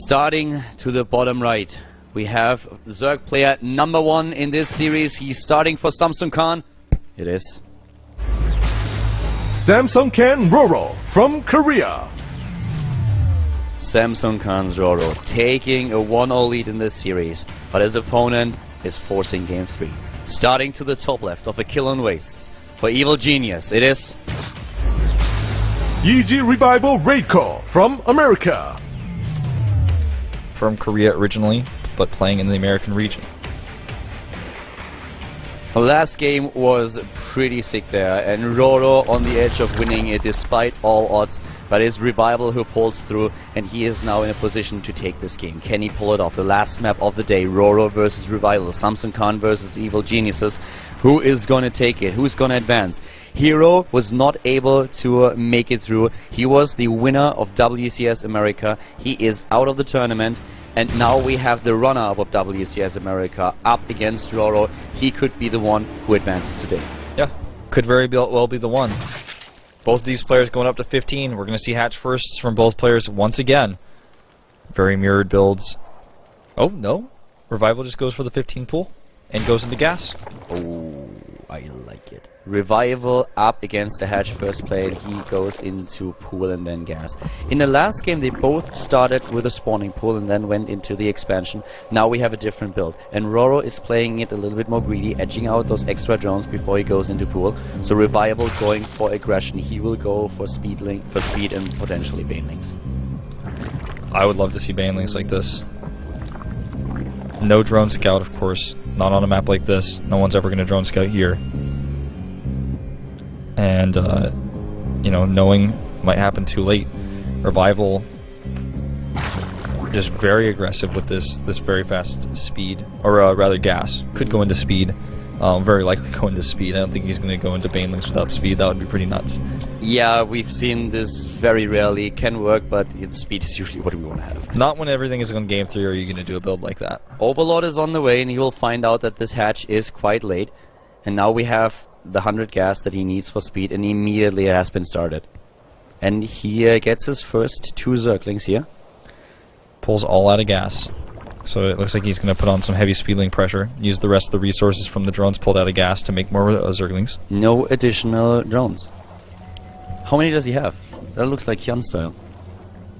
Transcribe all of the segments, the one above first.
Starting to the bottom right, we have Zerg player number 1 in this series. He's starting for Samsung Khan. It is Samsung Khan Ro16 from Korea. Samsung Khan's Ro16 taking a 1-0 lead in this series, but his opponent is forcing game 3. Starting to the top left of a kill on waste for Evil Genius. It is Yeezy Revival Raid Call from America. From Korea originally, but playing in the American region. The last game was pretty sick there, and Ro16 on the edge of winning it despite all odds, but it's Revival who pulls through, and he is now in a position to take this game. Can he pull it off? The last map of the day, Ro16 versus Revival, Samsung Khan versus Evil Geniuses. Who is going to take it? Who's going to advance? Hero was not able to make it through. He was the winner of WCS America. He is out of the tournament. And now we have the runner-up of WCS America up against Ro16. He could be the one who advances today. Yeah, could very well be the one. Both of these players going up to 15. We're going to see hatch firsts from both players once again. Very mirrored builds. Oh, no. Revival just goes for the 15 pool and goes into gas. Oh, I like it. Revival up against the hatch first play, and he goes into pool and then gas. In the last game they both started with a spawning pool and then went into the expansion. Now we have a different build, and Ro16 is playing it a little bit more greedy, edging out those extra drones before he goes into pool. So Revival going for aggression. He will go for speed and potentially banelings. I would love to see banelings like this. No drone scout, of course. Not on a map like this. No one's ever going to drone scout here. And, you know, knowing might happen too late. Revival just very aggressive with this very fast speed, or rather gas. Could go into speed. Very likely go into speed. I don't think he's going to go into banelings without speed. That would be pretty nuts. Yeah, we've seen this very rarely. It can work, but speed is usually what we want to have. Not when everything is on game 3 are you going to do a build like that. Overlord is on the way, and he will find out that this hatch is quite late. And now we have the 100 gas that he needs for speed, and immediately it has been started. And he gets his first 2 Zerglings here. Pulls all out of gas. So it looks like he's going to put on some heavy speedling pressure. Use the rest of the resources from the drones pulled out of gas to make more Zerglings. No additional drones. How many does he have? That looks like Hyun style.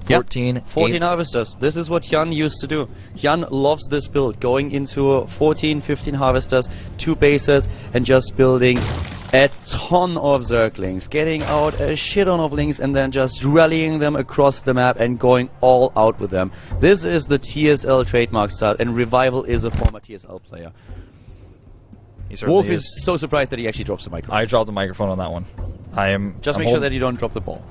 14. Yep, 14 harvesters. This is what Hyun used to do. Hyun loves this build. Going into 14, 15 harvesters, 2 bases, and just building a ton of Zerglings. Getting out a shit ton of links and then just rallying them across the map and going all out with them. This is the TSL trademark style, and Revival is a former TSL player. Wolf is so surprised that he actually drops the microphone. I dropped the microphone on that one. Just make sure that you don't drop the ball.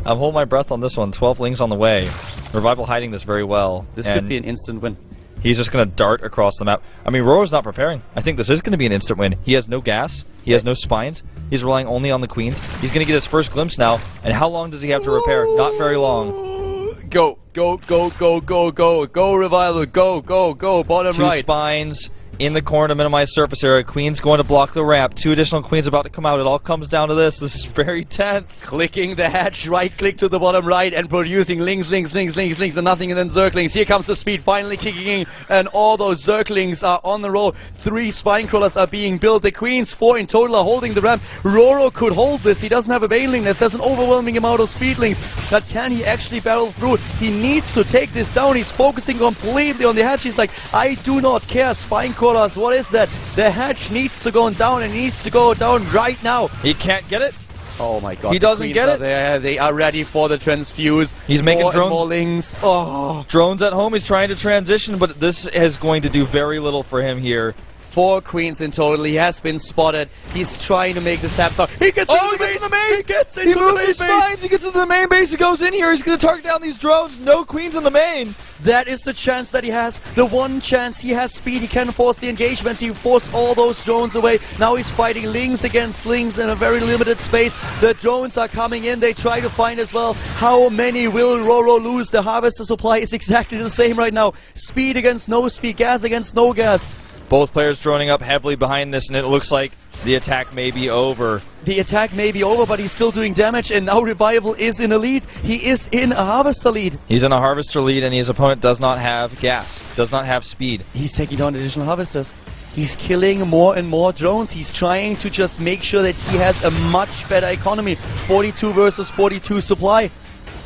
I'm holding my breath on this one. 12 lings on the way. Revival hiding this very well. This could be an instant win. He's just going to dart across the map. I mean, Ro16's not preparing. I think this is going to be an instant win. He has no gas. He has no spines. He's relying only on the queens. He's going to get his first glimpse now. And how long does he have to repair? Not very long. Go, go, go, go, go, go. Go, Revival. Go, go, go. Bottom right. 2 spines in the corner to minimize surface area. Queen's going to block the ramp. 2 additional queens about to come out. It all comes down to this. This is very tense. Clicking the hatch, right click to the bottom right and producing links, and nothing, and then Zerglings. Here comes the speed finally kicking in, and all those Zerglings are on the roll. 3 spine crawlers are being built. The queens, 4 in total, are holding the ramp. Ro16 could hold this. He doesn't have a baneling. There's an overwhelming amount of speedlings. But can he actually barrel through? He needs to take this down. He's focusing completely on the hatch. He's like, I do not care, spine crawlers. What is that? The hatch needs to go down, and needs to go down right now. He can't get it. Oh my god. He doesn't get it. They are ready for the transfuse. He's making drones. More links. Oh. Drones at home. He's trying to transition, but this is going to do very little for him here. 4 queens in total. He has been spotted. He's trying to make the sap sound. He gets into the main. He gets into the main base. He gets into the main base. He goes in here. He's going to target down these drones. No queens in the main. That is the chance that he has. The one chance. He has speed. He can force the engagements. He forced all those drones away. Now he's fighting links against links in a very limited space. The drones are coming in. They try to find as well. How many will Ro16 lose? The harvester supply is exactly the same right now. Speed against no speed. Gas against no gas. Both players droning up heavily behind this, and it looks like The attack may be over. The attack may be over, but he's still doing damage, and now Revival is in a lead. He is in a Harvester lead. He's in a Harvester lead, and his opponent does not have gas, does not have speed. He's taking down additional Harvesters. He's killing more and more drones. He's trying to just make sure that he has a much better economy. 42 versus 42 supply.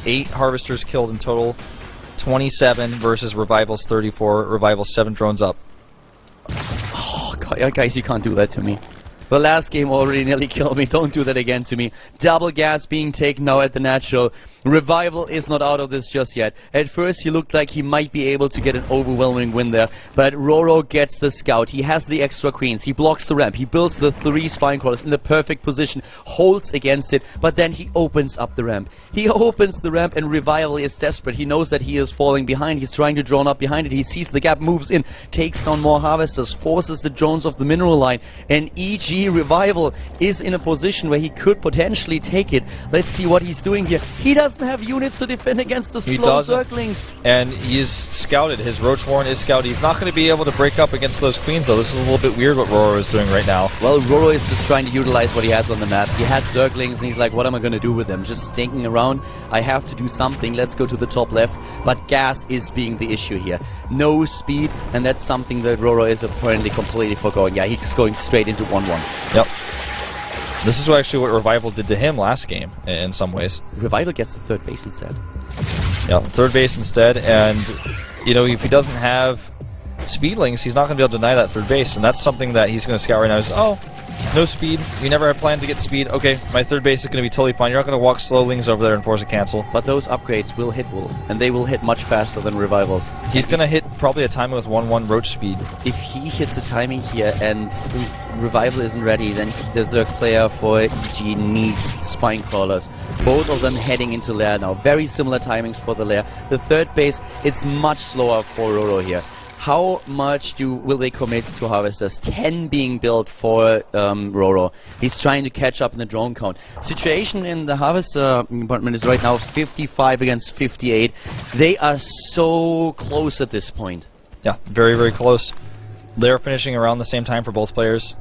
8 Harvesters killed in total. 27 versus Revival's 34. Revival's 7 drones up. Oh, God, guys, you can't do that to me. The last game already nearly killed me. Don't do that again to me. Double gas being taken now at the natural. Revival is not out of this just yet. At first he looked like he might be able to get an overwhelming win there, but Ro16 gets the scout. He has the extra queens. He blocks the ramp. He builds the 3 spine crawlers in the perfect position, holds against it, but then he opens up the ramp. He opens the ramp, and Revival is desperate. He knows that he is falling behind. He's trying to drone up behind it. He sees the gap, moves in, takes down more Harvesters, forces the drones off the mineral line, and EG Revival is in a position where he could potentially take it. Let's see what he's doing here. He doesn't have units to defend against the slow circlings. And he's scouted. His Roach Warren is scouted. He's not going to be able to break up against those queens, though. This is a little bit weird what Ro16 is doing right now. Well, Ro16 is just trying to utilize what he has on the map. He has circlings, and he's like, what am I going to do with them? Just stinking around. I have to do something. Let's go to the top left. But gas is being the issue here. No speed, and that's something that Ro16 is apparently completely forgoing. Yeah, he's going straight into 1-1. Yep. This is actually what Revival did to him last game, in some ways. Revival gets the 3rd base instead. Yeah, 3rd base instead, and, you know, if he doesn't have speedlings, he's not going to be able to deny that 3rd base, and that's something that he's going to scout right now. Is, oh, no speed. We never had planned to get speed. Okay, my 3rd base is going to be totally fine. You're not going to walk slowlings over there and force a cancel. But those upgrades will hit Wolf, and they will hit much faster than Revivals. He's going to hit probably a timing with 1-1 Roach speed. If he hits a timing here and Revival isn't ready, then the Zerg player for EG needs spine crawlers. Both of them heading into lair now. Very similar timings for the lair. The 3rd base, it's much slower for Ro16 here. How much will they commit to Harvesters? 10 being built for Ro16. He's trying to catch up in the drone count. Situation in the Harvester department is right now 55 against 58. They are so close at this point. Yeah, very, very close. They're finishing around the same time for both players.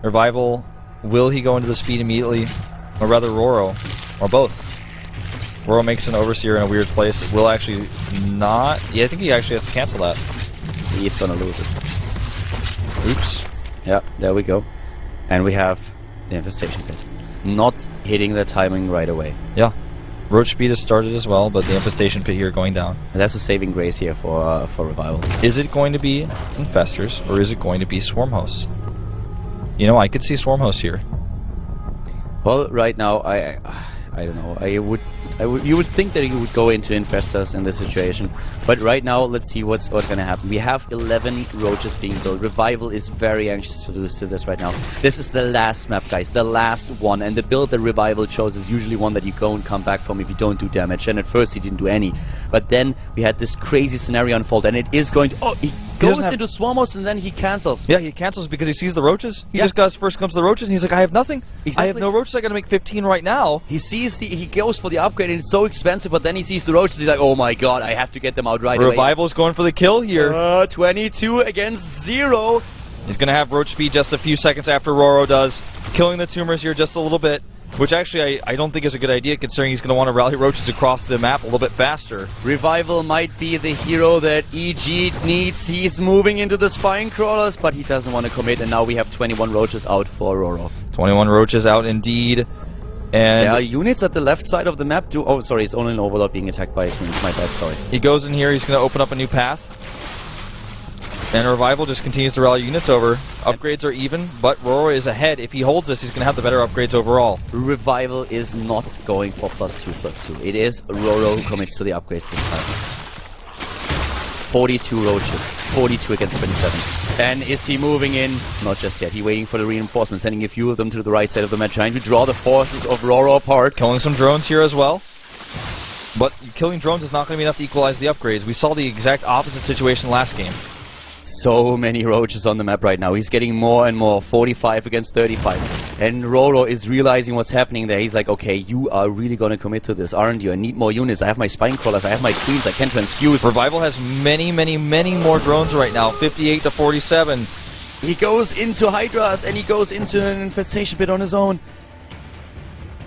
Revival, will he go into the speed immediately? Or rather Ro16, or both? Ro16 makes an Overseer in a weird place. It will actually not... Yeah, I think he actually has to cancel that. He's gonna lose it. Oops. Yeah, there we go. And we have the Infestation Pit. Not hitting the timing right away. Yeah. Roach speed has started as well, but the Infestation Pit here going down. And that's a saving grace here for Revival. Is it going to be Infestors, or is it going to be Swarm Hosts? You know, I could see Swarm Hosts here. Well, right now, I don't know. You would think that you would go into Infestors in this situation, but right now, let's see what's going to happen. We have 11 Roaches being built. Revival is very anxious to lose to this right now. This is the last map, guys, the last one, and the build that Revival chose is usually one that you go and come back from if you don't do damage, and at first he didn't do any. But then we had this crazy scenario unfold, and it is going to... Oh, he goes into Swarmos, and then he cancels. Yeah, he cancels because he sees the Roaches. He just got his first glimpse of the Roaches, and he's like, I have nothing. Exactly. I have no Roaches, I gotta make 15 right now. He sees he goes for the upgrade, and it's so expensive, but then he sees the Roaches, he's like, oh my god, I have to get them out right away. Revival's going for the kill here. 22 against 0. He's gonna have Roach speed just a few seconds after Ro16 does, killing the tumors here just a little bit. Which actually I don't think is a good idea, considering he's going to want to rally Roaches across the map a little bit faster. Revival might be the hero that EG needs. He's moving into the spine crawlers, but he doesn't want to commit, and now we have 21 Roaches out for Ro16. 21 Roaches out indeed. And there are units at the left side of the map too. Oh, sorry, it's only an Overlord being attacked by queens. My bad, sorry. He goes in here, he's going to open up a new path. And Revival just continues to rally units over. Upgrades are even, but Ro16 is ahead. If he holds this, he's going to have the better upgrades overall. Revival is not going for +2/+2. It is Ro16 who commits to the upgrades this time. 42 Roaches. 42 against 27. And is he moving in? Not just yet. He's waiting for the reinforcements, sending a few of them to the right side of the map, trying to draw the forces of Ro16 apart. Killing some drones here as well. But killing drones is not going to be enough to equalize the upgrades. We saw the exact opposite situation last game. So many Roaches on the map right now. He's getting more and more. 45 against 35. And Ro16 is realizing what's happening there. He's like, okay, you are really going to commit to this, aren't you? I need more units. I have my spine crawlers. I have my queens. I can transfuse. Revival has many, many, many more drones right now. 58 to 47. He goes into Hydras and he goes into an infestation pit on his own.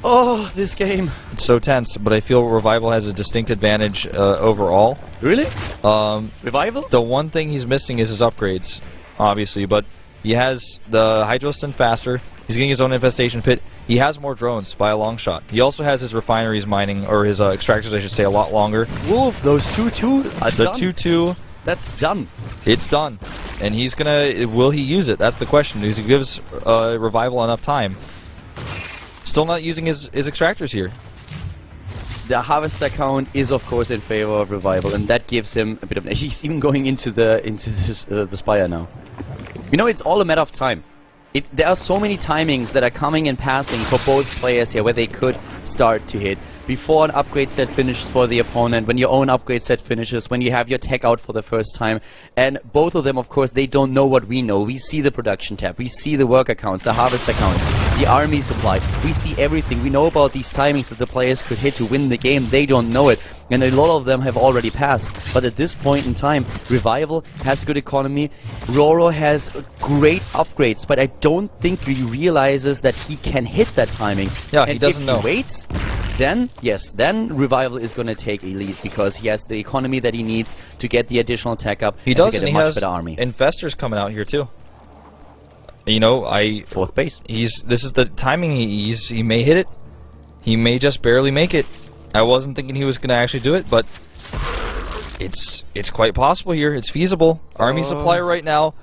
Oh, this game. It's so tense, but I feel Revival has a distinct advantage overall. Really? Revival? The one thing he's missing is his upgrades, obviously, but he has the Hydroston faster. He's getting his own infestation pit. He has more drones by a long shot. He also has his refineries mining, or his extractors, I should say, a lot longer. Wolf, those 2-2 are the done. 2-2. That's done. It's done. And he's gonna... Will he use it? That's the question. Because he gives Revival enough time. Still not using his extractors here. The harvester count is, of course, in favor of Revival, and that gives him a bit of... He's even going into the Spire now. You know, it's all a matter of time. There are so many timings that are coming and passing for both players here where they could start to hit. Before an upgrade set finishes for the opponent, when your own upgrade set finishes, when you have your tech out for the first time. And both of them, of course, they don't know what we know. We see the production tab, we see the worker counts, the harvester counts, the army supply. We see everything. We know about these timings that the players could hit to win the game. They don't know it. And a lot of them have already passed. But at this point in time, Revival has good economy. Roro has great upgrades, but I don't think he realizes that he can hit that timing. Yeah, and he doesn't know. If he waits, then, yes, then Revival is going to take a lead because he has the economy that he needs to get the additional tech up he and does, to get and a he much has better army. Infestors coming out here too. You know, Fourth base. This is the timing he may hit it. He may just barely make it. I wasn't thinking he was going to actually do it, but it's quite possible here. It's feasible. Army supply right now,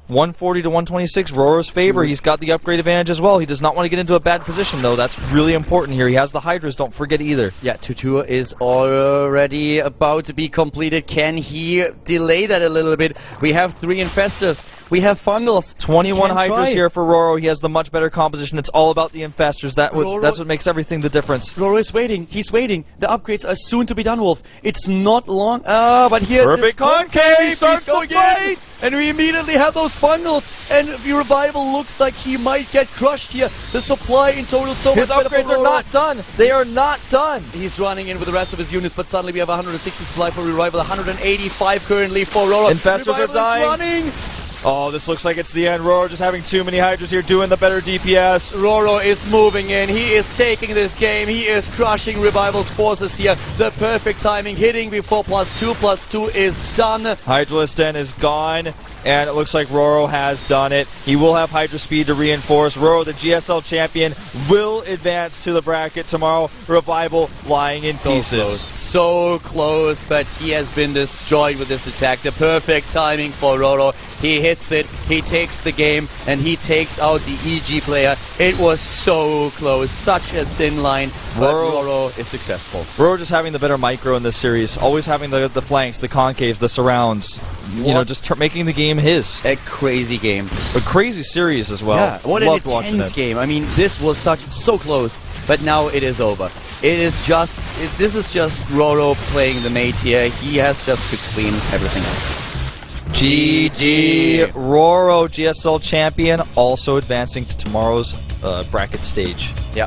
140 to 126, Roro's favor. He's got the upgrade advantage as well. He does not want to get into a bad position, though. That's really important here. He has the Hydras, don't forget either. Yeah, 2-2 is already about to be completed. Can he delay that a little bit? We have 3 infestors. We have fungals. 21 Hydras here for Roro. He has the much better composition. It's all about the infestors. That's what makes everything the difference. Roro is waiting. He's waiting. The upgrades are soon to be done, Wolf. It's not long. But here... Perfect concave! He starts to fight! And we immediately have those fungals. And the Revival looks like he might get crushed here. The supply in total so his much better upgrades are not done. They are not done. He's running in with the rest of his units, but suddenly we have 160 supply for Revival, 185 currently for Roro. Infestors are dying. Running. Oh, this looks like it's the end. Roro just having too many Hydras here, doing the better DPS. Roro is moving in. He is taking this game. He is crushing Revival's forces here. The perfect timing, hitting before +2/+2 is done. Hydralistan is gone, and it looks like Roro has done it. He will have Hydra speed to reinforce. Roro, the GSL champion, will advance to the bracket tomorrow. Revival lying in pieces. So close, but he has been destroyed with this attack. The perfect timing for Roro. He hits it, he takes the game, and he takes out the EG player. It was so close, such a thin line, but Roro is successful. Roro just having the better micro in this series, always having the flanks, the concaves, the surrounds. You know, just making the game his. A crazy game. A crazy series as well. Yeah, what an intense game. I mean, this was so close, but now it is over. This is just Roro playing the mate here. He has just to clean everything up. GG. Roro, GSL champion, also advancing to tomorrow's bracket stage. Yeah.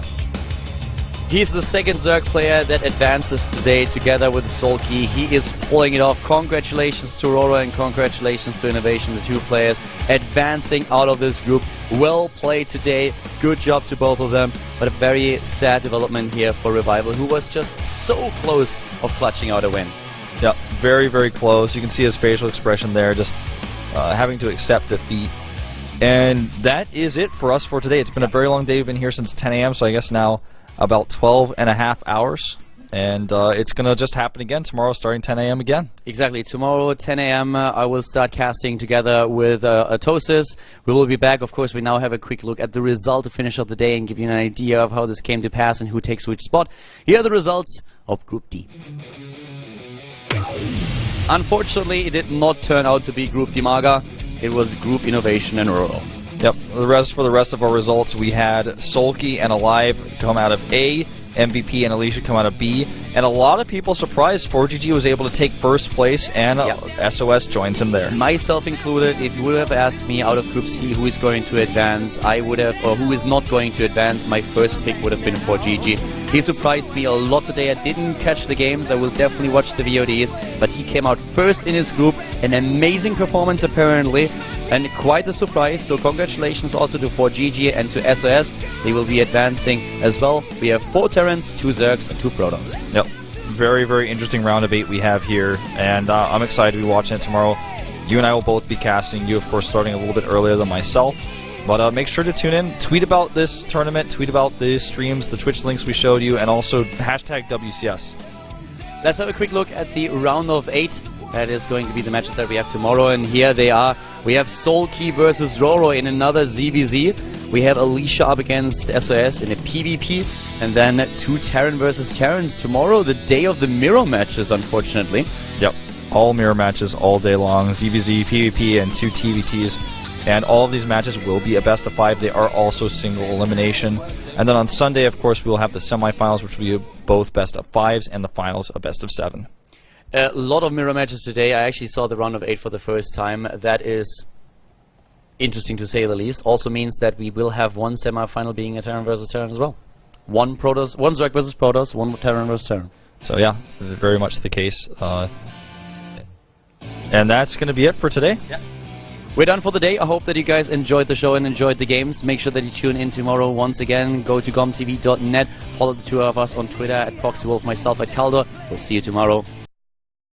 He's the second Zerg player that advances today together with Solki. He is pulling it off. Congratulations to Roro and congratulations to Innovation, the 2 players advancing out of this group. Well played today. Good job to both of them. But a very sad development here for Revival, who was just so close of clutching out a win. Yeah, very, very close. You can see his facial expression there, just having to accept defeat. And that is it for us for today. It's been a very long day. We've been here since 10 a.m., so I guess now about 12.5 hours. And it's going to just happen again tomorrow, starting 10 a.m. again. Exactly. Tomorrow, 10 a.m., I will start casting together with Atosis. We will be back. Of course, we now have a quick look at the result to finish up the day and give you an idea of how this came to pass and who takes which spot. Here are the results of Group D. Unfortunately, it did not turn out to be Group Dimaga. It was Group Innovation and Roro. Yep. For the rest of our results, we had Solki and Alive come out of A, MVP and Alicia come out of B, and a lot of people surprised 4GG was able to take first place, and SOS joins him there. Myself included. If you would have asked me out of Group C who is going to advance, I would have, or who is not going to advance, my first pick would have been 4GG. He surprised me a lot today. I didn't catch the games. I will definitely watch the VODs. But he came out first in his group. An amazing performance apparently. And quite a surprise. So congratulations also to 4GG and to SOS. They will be advancing as well. We have 4 Terrans, 2 Zergs, and 2 Protoss. Yep. Very, very interesting round of 8 we have here. And I'm excited to be watching it tomorrow. You and I will both be casting. You, of course, starting a little bit earlier than myself. But make sure to tune in. Tweet about this tournament. Tweet about the streams, the Twitch links we showed you, and also hashtag WCS. Let's have a quick look at the round of 8. That is going to be the matches that we have tomorrow. And here they are. We have Soulkey versus Roro in another ZVZ. We have Alicia up against SOS in a PvP. And then 2 Terran versus Terrans tomorrow, the day of the mirror matches, unfortunately. Yep. All mirror matches all day long. ZVZ, PvP, and 2 TVTs. And all of these matches will be a best of 5. They are also single elimination. And then on Sunday, of course, we will have the semifinals, which will be both best of 5s, and the finals a best of 7. A lot of mirror matches today. I actually saw the round of 8 for the first time. That is interesting to say the least. Also means that we will have one semifinal being a Terran versus Terran as well. One Zerg versus Protoss, one Terran versus Terran. So yeah, very much the case. And that's going to be it for today. Yeah. We're done for the day. I hope that you guys enjoyed the show and enjoyed the games. Make sure that you tune in tomorrow once again. Go to GomTV.net. Follow the 2 of us on Twitter at ProxyWolf, myself at Kaldor. We'll see you tomorrow.